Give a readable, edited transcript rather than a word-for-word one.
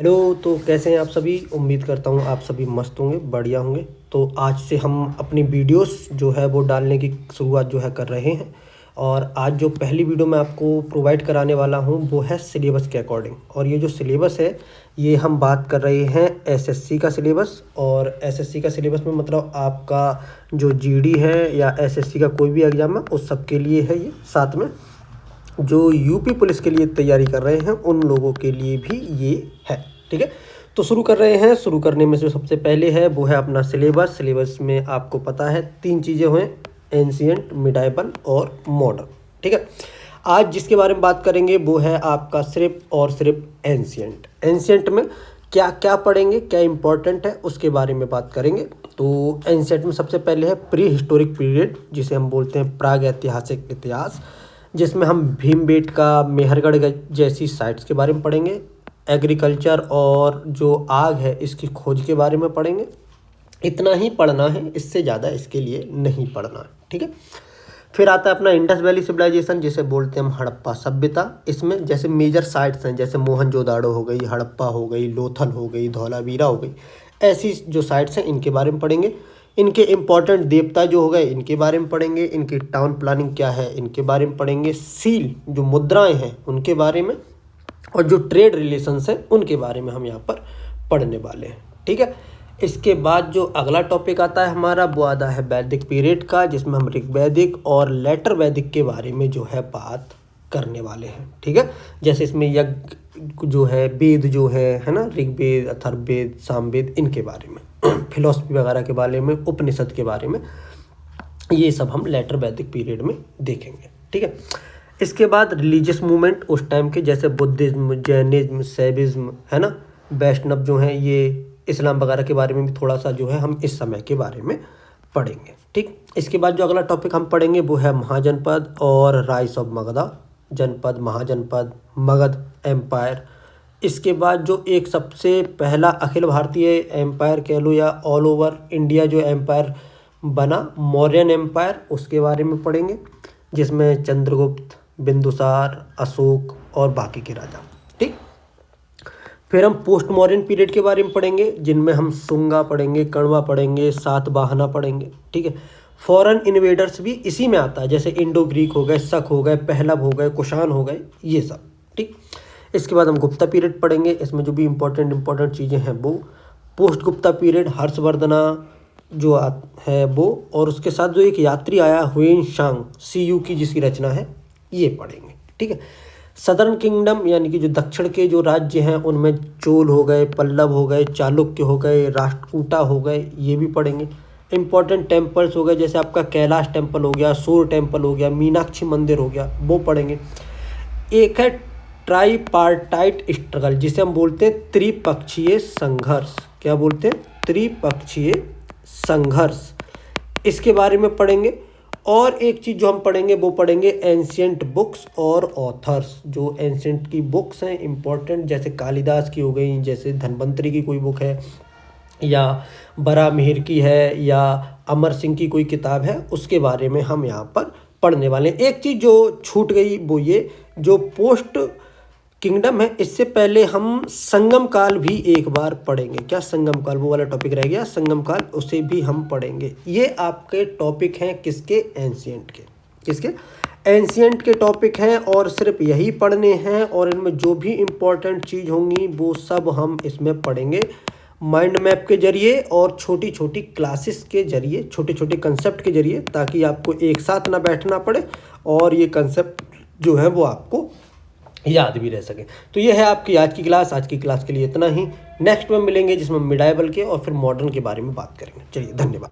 Hello. तो कैसे हैं आप सभी। उम्मीद करता हूँ आप सभी मस्त होंगे, बढ़िया होंगे। तो आज से हम अपनी वीडियोस जो है वो डालने की शुरुआत जो है कर रहे हैं। और आज जो पहली वीडियो मैं आपको प्रोवाइड कराने वाला हूँ वो है सिलेबस के अकॉर्डिंग। और ये जो सिलेबस है ये हम बात कर रहे हैं एसएससी का सिलेबस। और एसएससी का सिलेबस में मतलब आपका जो जीडी है या एसएससी का कोई भी एग्ज़ाम है उस सब के लिए है ये। साथ में जो यूपी पुलिस के लिए तैयारी कर रहे हैं उन लोगों के लिए भी ये है। ठीक है, तो शुरू कर रहे हैं। शुरू करने में जो सबसे पहले है वो है अपना सिलेबस। सिलेबस में आपको पता है 3 चीज़ें हुए, एंशिएंट, मिडाइवल और मॉडर्न। ठीक है, आज जिसके बारे में बात करेंगे वो है आपका सिर्फ और सिर्फ एंशिएंट। एंशिएंट में क्या क्या पढ़ेंगे, क्या इंपॉर्टेंट है उसके बारे में बात करेंगे। तो एंशिएंट में सबसे पहले है प्री हिस्टोरिक पीरियड, जिसे हम बोलते हैं प्राग ऐतिहासिक इतिहास, जिसमें हम भीमबेटका, मेहरगढ़ जैसी साइट्स के बारे में पढ़ेंगे। एग्रीकल्चर और जो आग है इसकी खोज के बारे में पढ़ेंगे। इतना ही पढ़ना है, इससे ज़्यादा इसके लिए नहीं पढ़ना है। ठीक है, फिर आता है अपना इंडस वैली सिविलाइजेशन, जिसे बोलते हैं हम हड़प्पा सभ्यता। इसमें जैसे मेजर साइट्स हैं, जैसे मोहनजोदाड़ो हो गई, हड़प्पा हो गई, लोथल हो गई, धौलावीरा हो गई, ऐसी जो साइट्स हैं इनके बारे में पढ़ेंगे। इनके इम्पॉर्टेंट देवता जो हो गए इनके बारे में पढ़ेंगे। इनकी टाउन प्लानिंग क्या है इनके बारे में पढ़ेंगे। सील जो मुद्राएं हैं उनके बारे में, और जो ट्रेड रिलेशंस हैं उनके बारे में हम यहाँ पर पढ़ने वाले हैं। ठीक है, इसके बाद जो अगला टॉपिक आता है हमारा वो आता है वैदिक पीरियड का, जिसमें हम ऋग्वैदिक और लेटर वैदिक के बारे में जो है बात करने वाले हैं। ठीक है, जैसे इसमें यज्ञ जो है, वेद जो है ना, ऋग्वेद, अथर्ववेद, सामवेद, इनके बारे में, फिलॉसफी वगैरह के बारे में, उपनिषद के बारे में, ये सब हम लेटर वैदिक पीरियड में देखेंगे। ठीक है, इसके बाद रिलीजियस मूवमेंट उस टाइम के, जैसे बुद्धिज्म, जैनिज्म, शैविज्म है ना, वैष्णव जो हैं, ये इस्लाम वगैरह के बारे में भी थोड़ा सा जो है हम इस समय के बारे में पढ़ेंगे। ठीक, इसके बाद जो अगला टॉपिक हम पढ़ेंगे वो है महाजनपद और राइज ऑफ मगध। जनपद, महाजनपद, मगध एम्पायर। इसके बाद जो एक सबसे पहला अखिल भारतीय एम्पायर कह लो या ऑल ओवर इंडिया जो एम्पायर बना, मौर्यन एम्पायर, उसके बारे में पढ़ेंगे, जिसमें चंद्रगुप्त, बिंदुसार, अशोक और बाकी के राजा। ठीक, फिर हम पोस्ट मॉडर्न पीरियड के बारे में पढ़ेंगे, जिनमें हम शुंगा पढ़ेंगे, कण्वा पढ़ेंगे, सातवाहना पढ़ेंगे। ठीक है, फॉरेन इन्वेडर्स भी इसी में आता है, जैसे इंडो ग्रीक हो गए, शक हो गए, पहलव हो गए, कुषाण हो गए, ये सब। ठीक, इसके बाद हम गुप्ता पीरियड पढ़ेंगे। इसमें जो भी इंपॉर्टेंट चीज़ें हैं वो पोस्ट गुप्ता पीरियड, हर्षवर्धना जो है वो, और उसके साथ जो एक यात्री आया हुएन सांग, सीयू की जिसकी रचना है, ये पढ़ेंगे। ठीक है, सदर्न किंगडम यानी कि जो दक्षिण के जो राज्य हैं उनमें चोल हो गए, पल्लव हो गए, चालुक्य हो गए, राष्ट्रकूटा हो गए, ये भी पढ़ेंगे। इंपॉर्टेंट टेम्पल्स हो गए, जैसे आपका कैलाश टेम्पल हो गया, सूर्य टेम्पल हो गया, मीनाक्षी मंदिर हो गया, वो पढ़ेंगे। एक है ट्राईपार्टाइट स्ट्रगल, जिसे हम बोलते हैं त्रिपक्षीय संघर्ष। क्या बोलते हैं? त्रिपक्षीय संघर्ष, इसके बारे में पढ़ेंगे। और एक चीज़ जो हम पढ़ेंगे वो पढ़ेंगे एंशिएंट बुक्स और ऑथर्स। जो एंशिएंट की बुक्स हैं इंपॉर्टेंट, जैसे कालिदास की हो गई, जैसे धन्वंतरी की कोई बुक है, या बरामिहिर की है, या अमर सिंह की कोई किताब है, उसके बारे में हम यहाँ पर पढ़ने वाले हैं। एक चीज़ जो छूट गई वो ये, जो पोस्ट किंगडम है, इससे पहले हम संगम काल भी एक बार पढ़ेंगे। क्या संगम काल, वो वाला टॉपिक रह गया, संगम काल, उसे भी हम पढ़ेंगे। ये आपके टॉपिक हैं किसके? एंशिएंट के। किसके? एंशिएंट के टॉपिक हैं, और सिर्फ यही पढ़ने हैं। और इनमें जो भी इम्पोर्टेंट चीज़ होंगी वो सब हम इसमें पढ़ेंगे माइंड मैप के जरिए और छोटी छोटी क्लासेस के जरिए, छोटे छोटे कंसेप्ट के जरिए, ताकि आपको एक साथ ना बैठना पड़े और ये कंसेप्ट जो है वो आपको याद भी रह सके। तो ये है आपकी आज की क्लास। आज की क्लास के लिए इतना ही। नेक्स्ट में मिलेंगे जिसमें मिडाइवल के और फिर मॉडर्न के बारे में बात करेंगे। चलिए, धन्यवाद।